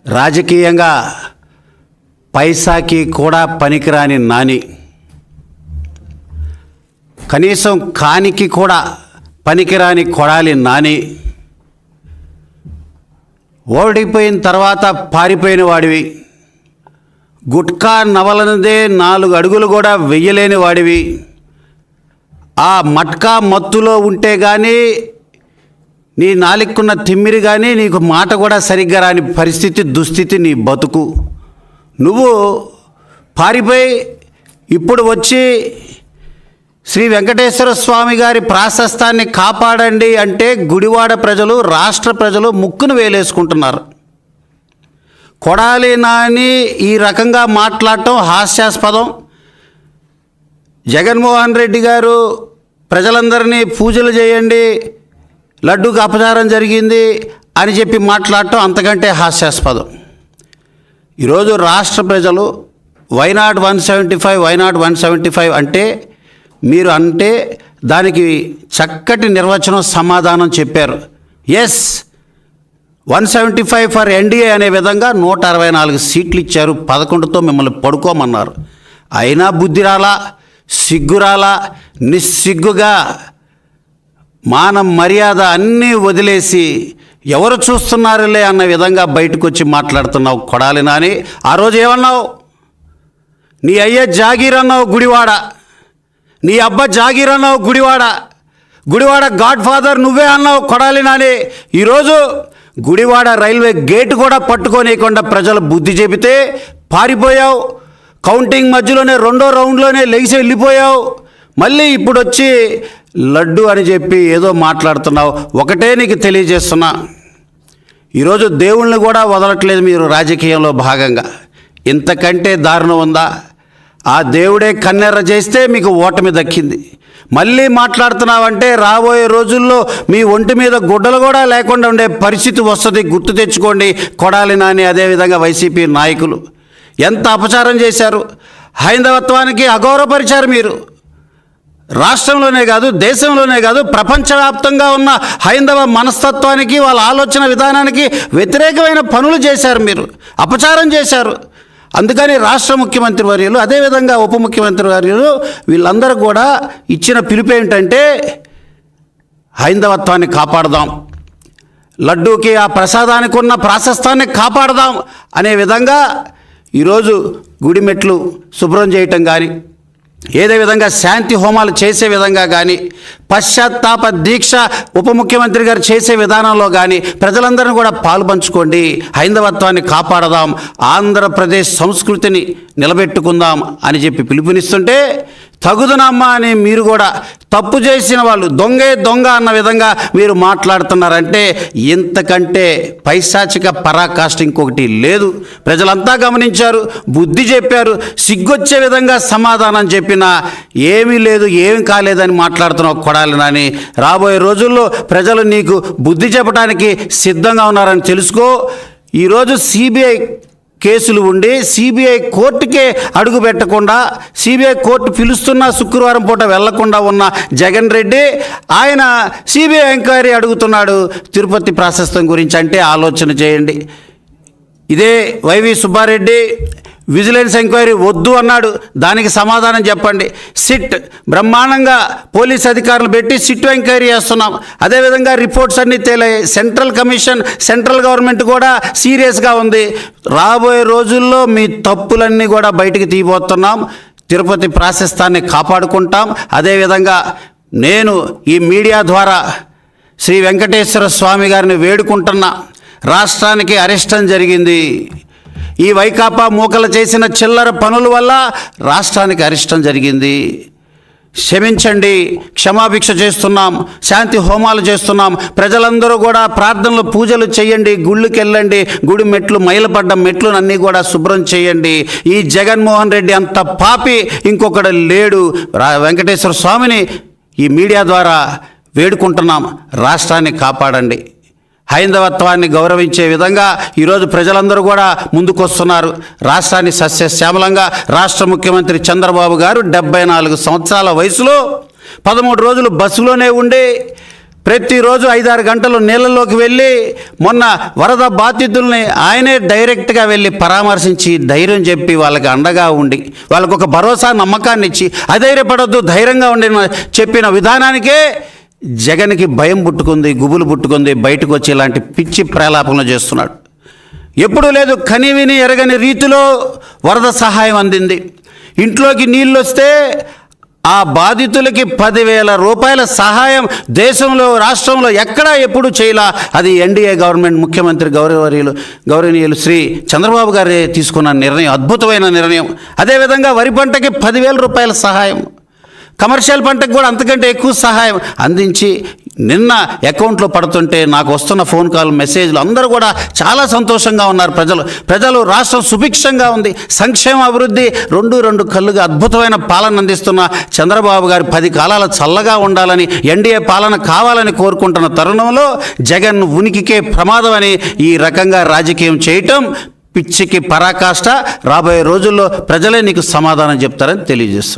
రాజకీయంగా పైసాకి కూడా పనికిరాని నాని, కనీసం కానికి కూడా పనికిరాని కొడాలి నాని, ఓడిపోయిన తర్వాత పారిపోయిన వాడివి, గుట్కా నవలనదే 4 అడుగులు కూడా వెయ్యలేని వాడివి, ఆ మట్కా మత్తులో ఉంటే కానీ నీ నాలిక్కున్న తిమ్మిరి కానీ నీకు మాట కూడా సరిగ్గా రాని పరిస్థితి, దుస్థితి నీ బతుకు. నువ్వు పారిపోయి ఇప్పుడు వచ్చి శ్రీ వెంకటేశ్వర స్వామి గారి ప్రాశస్తాన్ని కాపాడండి అంటే గుడివాడ ప్రజలు, రాష్ట్ర ప్రజలు ముక్కును వేలేసుకుంటున్నారు. కొడాలి నాని ఈ రకంగా మాట్లాడటం హాస్యాస్పదం. జగన్మోహన్ రెడ్డి గారు ప్రజలందరినీ పూజలు చేయండి, లడ్డూకి అపచారం జరిగింది అని చెప్పి మాట్లాడటం అంతకంటే హాస్యాస్పదం. ఈరోజు రాష్ట్ర ప్రజలు వైనాట్ 175 అంటే మీరు అంటే దానికి చక్కటి నిర్వచనం, సమాధానం చెప్పారు. ఎస్, 175 ఫర్ ఎన్డీఏ అనే విధంగా 164 సీట్లు ఇచ్చారు, 11తో మిమ్మల్ని పడుకోమన్నారు. అయినా బుద్ధి రాలా, సిగ్గురాలా, నిస్సిగ్గుగా మానం మర్యాద అన్నీ వదిలేసి ఎవరు చూస్తున్నారులే అన్న విధంగా బయటకు వచ్చి మాట్లాడుతున్నావు కొడాలి నాని. ఆ రోజు ఏమన్నావు? నీ అయ్య జాగీర్ అన్నావు గుడివాడ, నీ అబ్బ జాగీర్ అన్నావు గుడివాడ గాడ్ ఫాదర్ నువ్వే అన్నావు కొడాలి నాని. ఈరోజు గుడివాడ రైల్వే గేటు కూడా పట్టుకోనియకుండా ప్రజలు బుద్ధి చెబితే పారిపోయావు. కౌంటింగ్ మధ్యలోనే 2వ రౌండ్లోనే లెగిసి వెళ్ళిపోయావు. మళ్ళీ ఇప్పుడు వచ్చి లడ్డు అని చెప్పి ఏదో మాట్లాడుతున్నావు. ఒకటే నీకు తెలియజేస్తున్నా, ఈరోజు దేవుళ్ళని కూడా వదలట్లేదు మీరు రాజకీయంలో భాగంగా. ఇంతకంటే దారుణం ఉందా? ఆ దేవుడే కన్నెర్ర చేస్తే మీకు ఓటమి దక్కింది. మళ్ళీ మాట్లాడుతున్నావంటే రాబోయే రోజుల్లో మీ ఒంటి మీద గుడ్డలు కూడా లేకుండా ఉండే పరిస్థితి వస్తుంది. గుర్తు తెచ్చుకోండి కొడాలి నాని, అదేవిధంగా వైసీపీ నాయకులు ఎంత అపచారం చేశారు. హైందవత్వానికి అగౌరవపరిచారు మీరు. రాష్ట్రంలోనే కాదు, దేశంలోనే కాదు, ప్రపంచవ్యాప్తంగా ఉన్న హైందవ మనస్తత్వానికి, వాళ్ళ ఆలోచన విధానానికి వ్యతిరేకమైన పనులు చేశారు మీరు, అపచారం చేశారు. అందుకని రాష్ట్ర ముఖ్యమంత్రి వర్యులు, అదేవిధంగా ఉప ముఖ్యమంత్రి వర్యులు వీళ్ళందరూ కూడా ఇచ్చిన పిలుపు ఏంటంటే హైందవత్వాన్ని కాపాడదాం, లడ్డూకి ఆ ప్రసాదానికి ఉన్న ప్రాశస్తాన్ని కాపాడదాం అనే విధంగా ఈరోజు గుడి మెట్లు శుభ్రం చేయటం కానీ, ఏదే విధంగా శాంతి హోమాలు చేసే విధంగా కానీ, పశ్చాత్తాప దీక్ష ఉప ముఖ్యమంత్రి గారు చేసే విధానంలో కానీ ప్రజలందరినీ కూడా పాలు పంచుకోండి, హైందవత్వాన్ని కాపాడదాం, ఆంధ్రప్రదేశ్ సంస్కృతిని నిలబెట్టుకుందాం అని చెప్పి పిలుపునిస్తుంటే తగుదనమ్మా అని మీరు కూడా తప్పు చేసిన వాళ్ళు దొంగే దొంగ అన్న విధంగా మీరు మాట్లాడుతున్నారంటే ఇంతకంటే పైశాచిక పరాకాష్ఠ ఇంకొకటి లేదు. ప్రజలంతా గమనించారు, బుద్ధి చెప్పారు, సిగ్గొచ్చే విధంగా సమాధానం చెప్పినా ఏమీ లేదు, ఏమి కాలేదని మాట్లాడుతున్నావు కొడాలి నాని. రాబోయే రోజుల్లో ప్రజలు నీకు బుద్ధి చెప్పడానికి సిద్ధంగా ఉన్నారని తెలుసుకో. ఈరోజు సిబిఐ కేసులు ఉండి సిబిఐ కోర్టుకే అడుగు పెట్టకుండా, సిబిఐ కోర్టు పిలుస్తున్న శుక్రవారం పూట వెళ్లకుండా ఉన్న జగన్ రెడ్డి ఆయన సిబిఐ ఎంక్వైరీ అడుగుతున్నాడు తిరుపతి ప్రాశస్త్యం గురించి. అంటే ఆలోచన చేయండి. ఇదే వైవి సుబ్బారెడ్డి విజిలెన్స్ ఎంక్వైరీ వద్దు అన్నాడు, దానికి సమాధానం చెప్పండి. సిట్ బ్రహ్మాండంగా పోలీస్ అధికారులు పెట్టి సిట్ ఎంక్వైరీ చేస్తున్నాం. అదేవిధంగా రిపోర్ట్స్ అన్నీ తేలాయి. సెంట్రల్ కమిషన్, సెంట్రల్ గవర్నమెంట్ కూడా సీరియస్గా ఉంది. రాబోయే రోజుల్లో మీ తప్పులన్నీ కూడా బయటికి తీయబోతున్నాం. తిరుపతి ప్రాశస్తాన్ని కాపాడుకుంటాం. అదేవిధంగా నేను ఈ మీడియా ద్వారా శ్రీ వెంకటేశ్వర స్వామి గారిని వేడుకుంటున్నా. రాష్ట్రానికి అరిష్టం జరిగింది. ఈ వైకాపా మూకలు చేసిన చిల్లర పనుల వల్ల రాష్ట్రానికి అరిష్టం జరిగింది. క్షమించండి, క్షమాభిక్ష చేస్తున్నాం, శాంతి హోమాలు చేస్తున్నాం. ప్రజలందరూ కూడా ప్రార్థనలు, పూజలు చేయండి, గుళ్ళకి వెళ్ళండి, గుడి మెట్లు, మైలపడ్డ మెట్లునన్నీ కూడా శుభ్రం చేయండి. ఈ జగన్మోహన్ రెడ్డి అంత పాపి ఇంకొకడు లేడు. వెంకటేశ్వర స్వామిని ఈ మీడియా ద్వారా వేడుకుంటున్నాం, రాష్ట్రాన్ని కాపాడండి. హైందవత్వాన్ని గౌరవించే విధంగా ఈరోజు ప్రజలందరూ కూడా ముందుకొస్తున్నారు. రాష్ట్రాన్ని సస్యశ్యామలంగా రాష్ట్ర ముఖ్యమంత్రి చంద్రబాబు గారు 74 సంవత్సరాల వయసులో 13 రోజులు బస్సులోనే ఉండి ప్రతిరోజు 5-6 గంటలు నీళ్ళలోకి వెళ్ళి మొన్న వరద బాధితుల్ని ఆయనే డైరెక్ట్గా వెళ్ళి పరామర్శించి ధైర్యం చెప్పి వాళ్ళకి అండగా ఉండి వాళ్ళకు ఒక భరోసా నమ్మకాన్ని ఇచ్చి అధైర్యపడొద్దు ధైర్యంగా ఉండి చెప్పిన విధానానికే జగన్కి భయం పుట్టుకుంది, గుబులు పుట్టుకుంది, బయటకు వచ్చి ఇలాంటి పిచ్చి ప్రలాపనలు చేస్తున్నాడు. ఎప్పుడూ లేదు కనివిని ఎరగని రీతిలో వరద సహాయం అందింది. ఇంట్లోకి నీళ్ళు వస్తే ఆ బాధితులకి 10,000 రూపాయల సహాయం దేశంలో రాష్ట్రంలో ఎక్కడా ఎప్పుడు చేయలా. అది ఎన్డీఏ గవర్నమెంట్ ముఖ్యమంత్రి గౌరవనీయులు శ్రీ చంద్రబాబు గారే తీసుకున్న నిర్ణయం, అద్భుతమైన నిర్ణయం. అదేవిధంగా వరి పంటకి 10,000 రూపాయల సహాయం, కమర్షియల్ పంటకు కూడా అంతకంటే ఎక్కువ సహాయం అందించి నిన్న అకౌంట్లో పడుతుంటే నాకు వస్తున్న ఫోన్ కాల్ మెసేజ్లు అందరూ కూడా చాలా సంతోషంగా ఉన్నారు. ప్రజలు రాష్ట్రం సుభిక్షంగా ఉంది, సంక్షేమ అభివృద్ధి రెండు కళ్ళుగా అద్భుతమైన పాలన అందిస్తున్న చంద్రబాబు గారు 10 కాలాల చల్లగా ఉండాలని, ఎన్డీఏ పాలన కావాలని కోరుకుంటున్న తరుణంలో జగన్ ఉనికికే ప్రమాదం అని ఈ రకంగా రాజకీయం చేయటం పిచ్చికి పరాకాష్ట. రాబోయే రోజుల్లో ప్రజలే నీకు సమాధానం చెప్తారని తెలియజేస్తున్నారు.